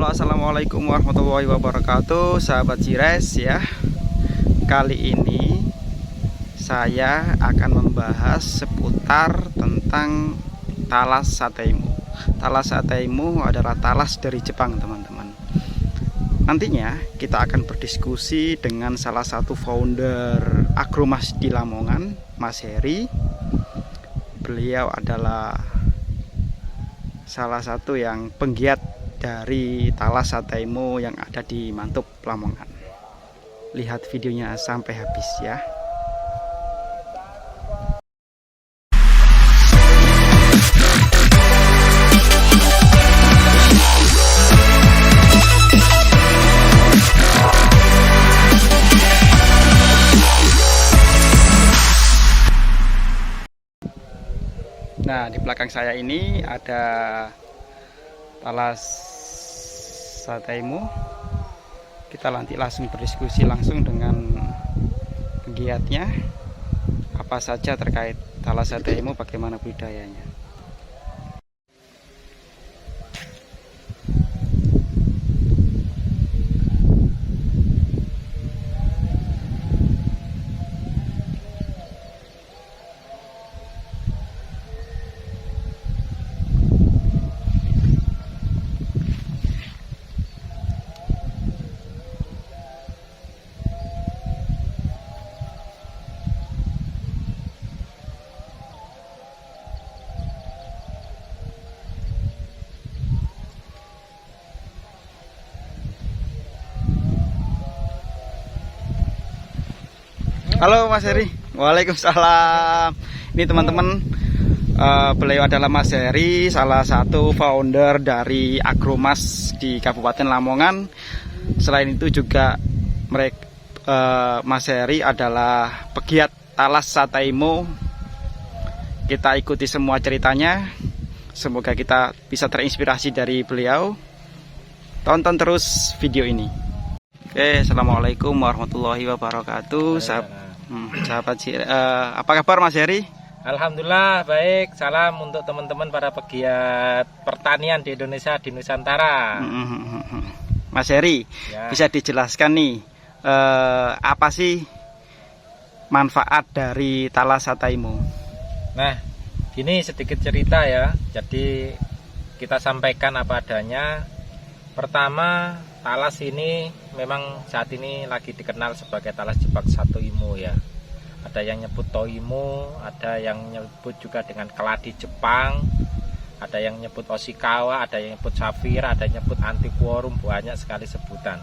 Halo, assalamualaikum warahmatullahi wabarakatuh, sahabat Cires ya. Kali ini saya akan membahas seputar tentang talas sateimu. Talas sateimu adalah talas dari Jepang, teman-teman. Nantinya kita akan berdiskusi dengan salah satu founder Agromas di Lamongan, Mas Heri. Beliau adalah salah satu yang penggiat dari talas sateimu yang ada di Mantub, Lamongan. Lihat videonya sampai habis ya. Nah, di belakang saya ini ada talas sateimu. Kita nanti langsung berdiskusi langsung dengan penggiatnya, apa saja terkait talas sateimu, bagaimana budidayanya. Halo Mas Heri. Waalaikumsalam. Ini teman-teman, beliau adalah Mas Heri, salah satu founder dari Agromas di Kabupaten Lamongan. Selain itu juga Mas Heri adalah pegiat talas sateimu. Kita ikuti semua ceritanya. Semoga kita bisa terinspirasi dari beliau. Tonton terus video ini. Oke, assalamualaikum warahmatullahi wabarakatuh. Sahabat apa kabar Mas Heri? Alhamdulillah baik. Salam untuk teman-teman para pegiat pertanian di Indonesia, di Nusantara. Mas Heri, ya, bisa dijelaskan nih apa sih manfaat dari talas sateimu? Nah, ini sedikit cerita ya. Jadi kita sampaikan apa adanya. Pertama, talas ini memang saat ini lagi dikenal sebagai talas Jepang sateimu ya. Ada yang nyebut toimu, ada yang nyebut juga dengan keladi Jepang, ada yang nyebut oshikawa, ada yang nyebut safira, ada yang nyebut antiquorum, banyak sekali sebutan.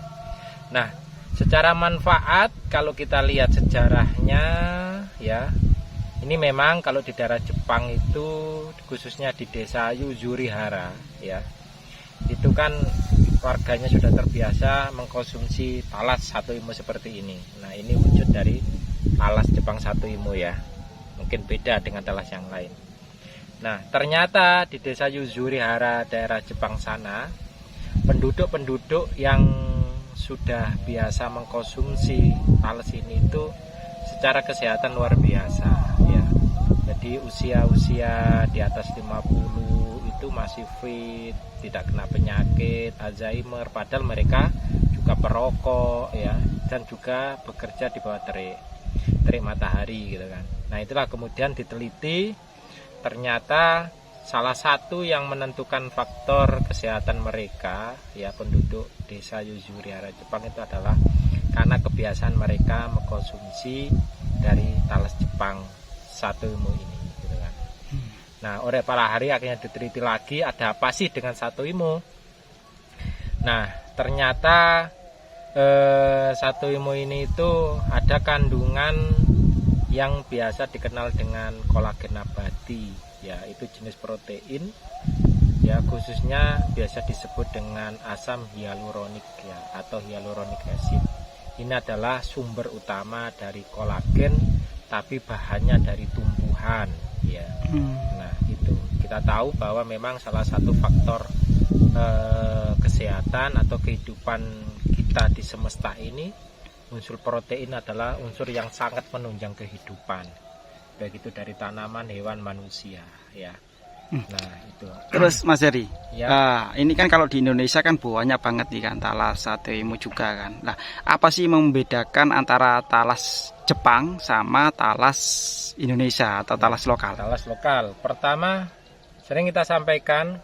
Nah, secara manfaat kalau kita lihat sejarahnya ya, ini memang kalau di daerah Jepang itu khususnya di desa Yuzurihara ya, itu kan warganya sudah terbiasa mengkonsumsi talas sateimu seperti ini. Nah, ini wujud dari talas Jepang sateimu ya. Mungkin beda dengan talas yang lain. Nah, ternyata di desa Yuzurihara daerah Jepang sana, penduduk-penduduk yang sudah biasa mengkonsumsi talas ini itu secara kesehatan luar biasa ya. Jadi usia-usia di atas 50 itu masih fit, tidak kena penyakit Alzheimer, padahal mereka juga perokok ya, dan juga bekerja di bawah terik matahari gitu kan. Nah, itulah kemudian diteliti, ternyata salah satu yang menentukan faktor kesehatan mereka ya, penduduk desa Yuzurihara Jepang itu adalah karena kebiasaan mereka mengkonsumsi dari talas Jepang sateimu ini gitu kan. Nah, oleh para hari akhirnya diteliti lagi, ada apa sih dengan sateimu. Nah, ternyata sateimu ini itu ada kandungan yang biasa dikenal dengan kolagen nabati ya, itu jenis protein ya, khususnya biasa disebut dengan asam hyaluronik ya, atau hyaluronic acid. Ini adalah sumber utama dari kolagen, tapi bahannya dari tumbuhan ya. Nah, itu kita tahu bahwa memang salah satu faktor kesehatan atau kehidupan kita di semesta ini, unsur protein adalah unsur yang sangat menunjang kehidupan, baik itu dari tanaman, hewan, manusia ya. Nah itu. Terus Mas Heri, Ya. ini kan kalau di Indonesia kan banyak banget nih kan talas satu ilmu juga kan. Nah, apa sih membedakan antara talas Jepang sama talas Indonesia atau talas lokal? Talas lokal. Pertama, sering kita sampaikan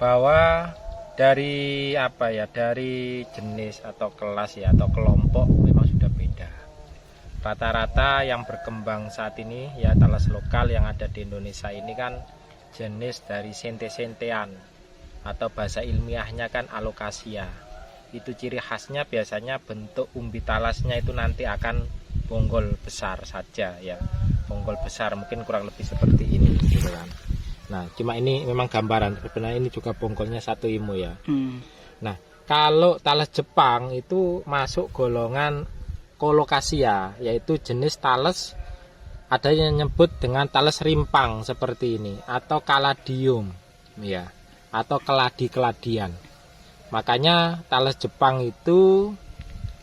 bahwa dari apa ya, dari jenis atau kelas ya atau kelompok memang sudah beda. Rata-rata yang berkembang saat ini ya talas lokal yang ada di Indonesia ini kan jenis dari sente-sentean atau bahasa ilmiahnya kan alokasia. Itu ciri khasnya biasanya bentuk umbi talasnya itu nanti akan bonggol besar saja ya. Bonggol besar mungkin kurang lebih seperti ini gitu kan. Nah, cuma ini memang gambaran. Sebenarnya ini juga bonggolnya satu imu ya. Nah, kalau talas Jepang itu masuk golongan kolokasia, yaitu jenis talas ada yang nyebut dengan talas rimpang seperti ini atau kaladium ya, atau keladi-keladian. Makanya talas Jepang itu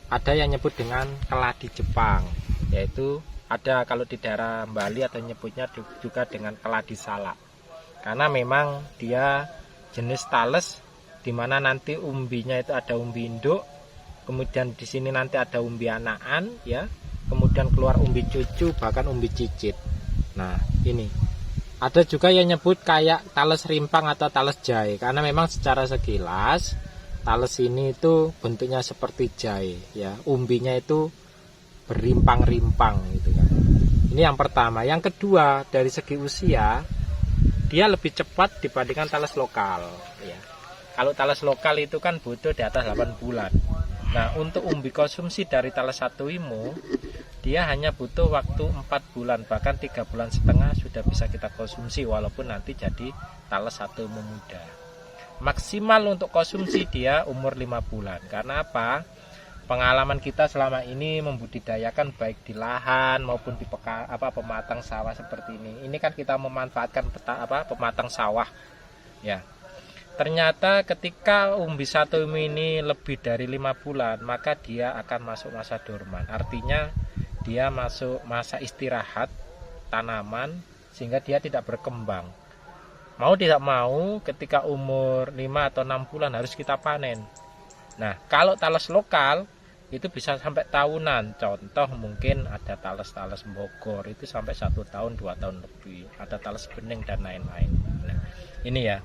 ada yang nyebut dengan keladi Jepang, yaitu ada kalau di daerah Bali atau nyebutnya juga dengan keladi salak. Karena memang dia jenis talas di mana nanti umbinya itu ada umbi induk, kemudian di sini nanti ada umbi anakan ya, kemudian keluar umbi cucu bahkan umbi cicit. Nah, ini ada juga yang nyebut kayak talas rimpang atau talas jahe, karena memang secara sekilas talas ini itu bentuknya seperti jahe ya, umbinya itu berimpang-rimpang gitu kan. Ini yang pertama. Yang kedua, dari segi usia dia lebih cepat dibandingkan talas lokal ya. Kalau talas lokal itu kan butuh di atas 8 bulan. Nah, untuk umbi konsumsi dari talas satu imu dia hanya butuh waktu 4 bulan, bahkan 3,5 bulan sudah bisa kita konsumsi walaupun nanti jadi talas satu imu muda. Maksimal untuk konsumsi dia umur 5 bulan. Karena apa? Pengalaman kita selama ini membudidayakan baik di lahan maupun di pematang sawah seperti ini. Ini kan kita memanfaatkan pematang sawah ya. Ternyata ketika umbi satu ini lebih dari 5 bulan, maka dia akan masuk masa dorman. Artinya dia masuk masa istirahat tanaman sehingga dia tidak berkembang. Mau tidak mau ketika umur 5 atau 6 bulan harus kita panen. Nah, kalau talas lokal itu bisa sampai tahunan. Contoh mungkin ada talas-talas Bogor itu sampai 1 tahun 2 tahun lebih. Ada talas bening dan lain-lain. Nah, ini ya.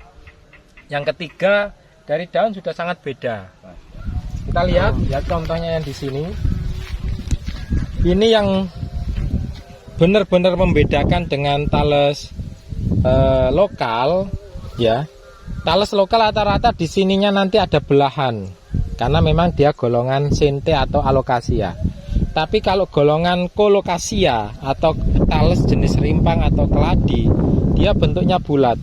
Yang ketiga, dari daun sudah sangat beda. Nah, kita lihat ya contohnya yang di sini. Ini yang benar-benar membedakan dengan talas lokal ya. Talas lokal rata-rata di sininya nanti ada belahan. Karena memang dia golongan sente atau alokasia. Tapi kalau golongan kolokasia atau talas jenis rimpang atau keladi, dia bentuknya bulat.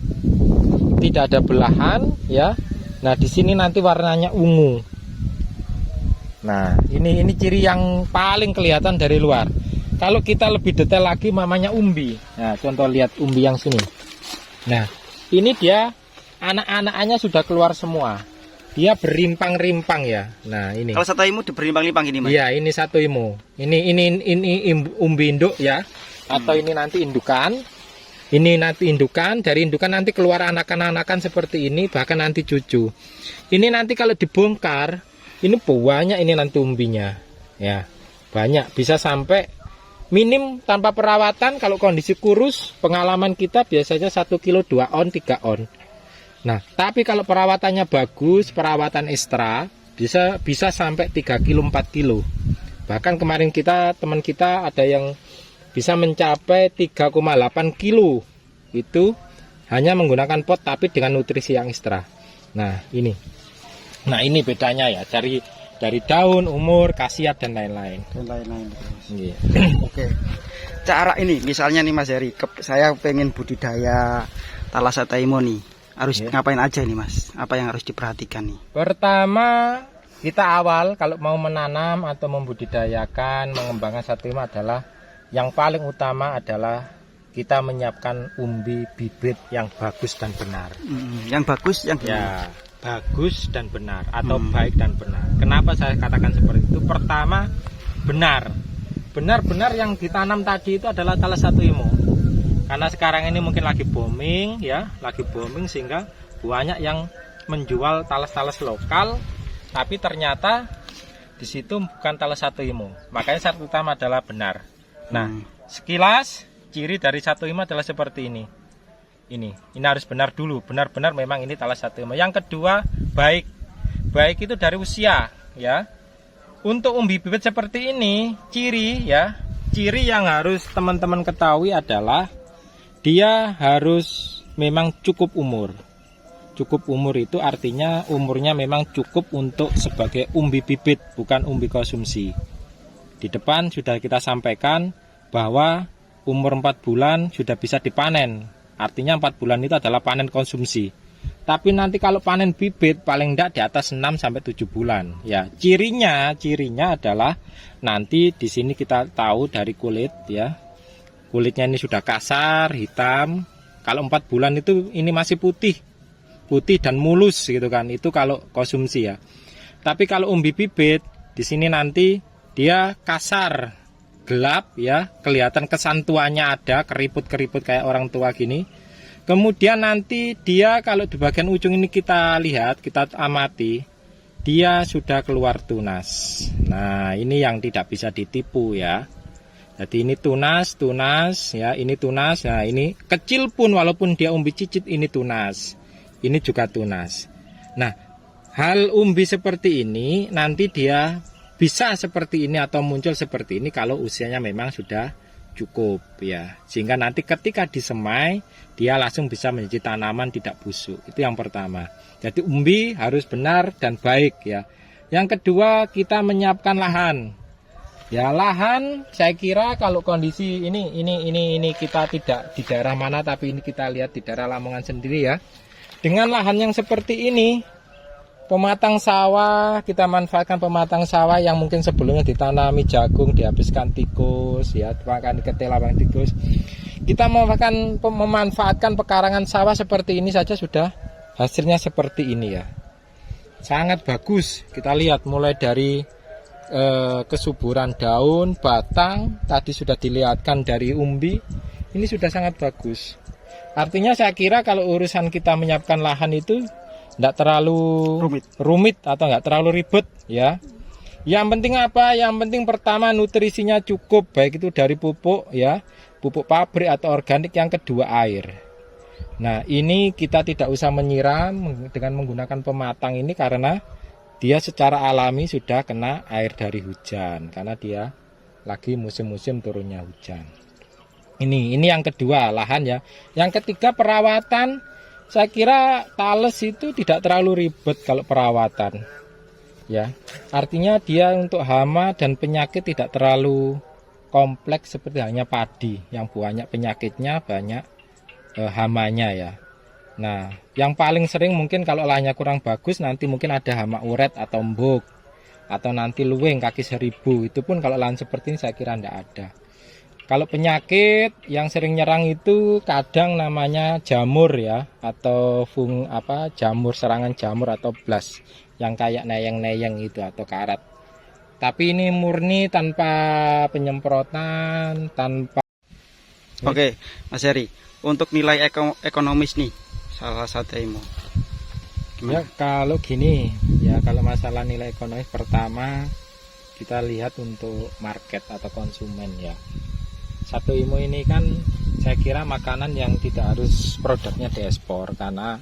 Tidak ada belahan ya. Nah, di sini nanti warnanya ungu. Nah, ini ciri yang paling kelihatan dari luar. Kalau kita lebih detail lagi namanya umbi. Nah, contoh lihat umbi yang sini. Nah, ini dia anak-anaknya sudah keluar semua. Dia berimpang-rimpang ya. Nah, ini. Kalau satu imu berimpang-rimpang ini, Mas. Iya, ini satu imu. Ini umbi induk ya. Atau ini nanti indukan. Ini nanti indukan, dari indukan nanti keluar anakan-anakan seperti ini, bahkan nanti cucu. Ini nanti kalau dibongkar, ini banyak ini nanti umbinya. Ya, banyak. Bisa sampai minim tanpa perawatan, kalau kondisi kurus, pengalaman kita biasanya 1 kilo 2 on, 3 on. Nah, tapi kalau perawatannya bagus, perawatan ekstra, bisa sampai 3 kilo 4 kilo. Bahkan kemarin teman kita ada yang bisa mencapai 3,8 kilo itu hanya menggunakan pot tapi dengan nutrisi yang ekstra. Nah, ini bedanya ya dari daun, umur, khasiat dan lain-lain. Iya. Oke. Cara ini misalnya nih Mas Heri, saya pengen budidaya talas sataimo nih. Harus ngapain aja nih Mas? Apa yang harus diperhatikan nih? Pertama, kita awal kalau mau menanam atau membudidayakan, mengembangkan sataimo adalah yang paling utama adalah kita menyiapkan umbi bibit yang bagus dan benar. Yang bagus, yang ya, bagus dan benar atau baik dan benar. Kenapa saya katakan seperti itu? Pertama, benar. Benar-benar yang ditanam tadi itu adalah talas sataimo. Karena sekarang ini mungkin lagi booming ya, lagi booming sehingga banyak yang menjual talas-talas lokal, tapi ternyata di situ bukan talas Satu Imo. Makanya syarat utama adalah benar. Nah, sekilas ciri dari Satu Imo adalah seperti ini. Ini harus benar dulu, benar-benar memang ini talas Satu Imo. Yang kedua, baik itu dari usia ya. Untuk umbi bibit seperti ini, ciri yang harus teman-teman ketahui adalah dia harus memang cukup umur. Cukup umur itu artinya umurnya memang cukup untuk sebagai umbi bibit, bukan umbi konsumsi. Di depan sudah kita sampaikan bahwa umur 4 bulan sudah bisa dipanen. Artinya 4 bulan itu adalah panen konsumsi. Tapi nanti kalau panen bibit paling tidak di atas 6-7 bulan. Ya, cirinya adalah nanti di sini kita tahu dari kulit ya. Kulitnya ini sudah kasar, hitam. Kalau 4 bulan itu ini masih putih dan mulus gitu kan. Itu kalau konsumsi ya. Tapi kalau umbi bibit di sini nanti dia kasar, gelap ya, kelihatan kesan tuanya ada, keriput-keriput kayak orang tua gini. Kemudian nanti dia kalau di bagian ujung ini kita lihat, kita amati, dia sudah keluar tunas. Nah, ini yang tidak bisa ditipu ya. Jadi ini tunas ya, ini tunas. Nah, ini kecil pun walaupun dia umbi cicit ini tunas. Ini juga tunas. Nah, hal umbi seperti ini nanti dia bisa seperti ini atau muncul seperti ini kalau usianya memang sudah cukup ya. Sehingga nanti ketika disemai dia langsung bisa menjadi tanaman tidak busuk. Itu yang pertama. Jadi umbi harus benar dan baik ya. Yang kedua, kita menyiapkan lahan. Ya, lahan saya kira kalau kondisi ini kita tidak di daerah mana, tapi ini kita lihat di daerah Lamongan sendiri ya. Dengan lahan yang seperti ini, pematang sawah, kita manfaatkan pematang sawah yang mungkin sebelumnya ditanami jagung, dihabiskan tikus, ya, makan ketelapan tikus. Kita memanfaatkan pekarangan sawah seperti ini saja sudah hasilnya seperti ini ya. Sangat bagus. Kita lihat mulai dari kesuburan daun, batang, tadi sudah dilihatkan dari umbi, ini sudah sangat bagus. Artinya saya kira kalau urusan kita menyiapkan lahan itu tidak terlalu rumit atau nggak terlalu ribet ya. Yang penting apa? Yang penting pertama nutrisinya cukup, baik itu dari pupuk ya, pupuk pabrik atau organik. Yang kedua air. Nah, ini kita tidak usah menyiram dengan menggunakan pematang ini karena dia secara alami sudah kena air dari hujan karena dia lagi musim-musim turunnya hujan. Ini yang kedua, lahan ya. Yang ketiga, perawatan. Saya kira tales itu tidak terlalu ribet kalau perawatan. Ya. Artinya dia untuk hama dan penyakit tidak terlalu kompleks seperti hanya padi yang banyak penyakitnya, banyak hamanya ya. Nah, yang paling sering mungkin kalau lahannya kurang bagus nanti mungkin ada hama uret atau embuk atau nanti luwing kaki seribu. Itu pun kalau lahan seperti ini saya kira tidak ada. Kalau penyakit yang sering nyerang itu kadang namanya jamur ya, atau jamur, serangan jamur atau blas yang kayak neyeng-neyeng itu atau karat. Tapi ini murni tanpa penyemprotan, tanpa. Oke, Mas Heri, untuk nilai ekonomis nih salah Satu Imo. Ya kalau gini, ya kalau masalah nilai ekonomis pertama kita lihat untuk market atau konsumen ya. Satu Imo ini kan saya kira makanan yang tidak harus produknya diekspor karena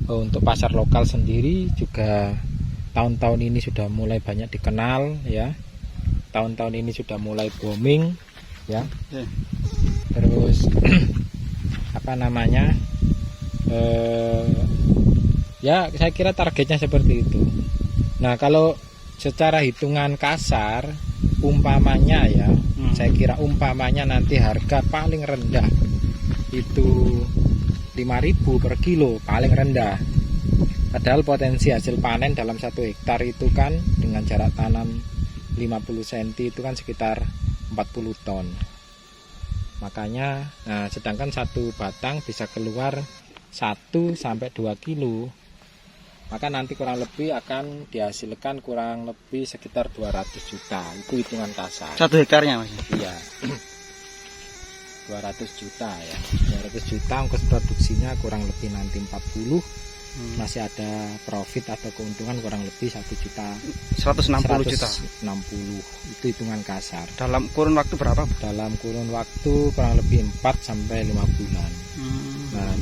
untuk pasar lokal sendiri juga tahun-tahun ini sudah mulai banyak dikenal ya. Tahun-tahun ini sudah mulai booming ya. Terus ya saya kira targetnya seperti itu. Nah, kalau secara hitungan kasar umpamanya ya, saya kira umpamanya nanti harga paling rendah itu 5.000 per kilo paling rendah. Padahal potensi hasil panen dalam 1 hektar itu kan dengan jarak tanam 50 cm itu kan sekitar 40 ton. Makanya sedangkan satu batang bisa keluar 1-2 kilo. Maka nanti kurang lebih akan dihasilkan kurang lebih sekitar 200 juta. Itu hitungan kasar. 1 hektarnya Mas? Iya. 200 juta ya. 200 juta ongkos produksinya kurang lebih nanti 40. Masih ada profit atau keuntungan kurang lebih 1 juta 160 juta. 160 itu hitungan kasar. Dalam kurun waktu berapa? Dalam kurun waktu kurang lebih 4 sampai 5 bulan. Nah,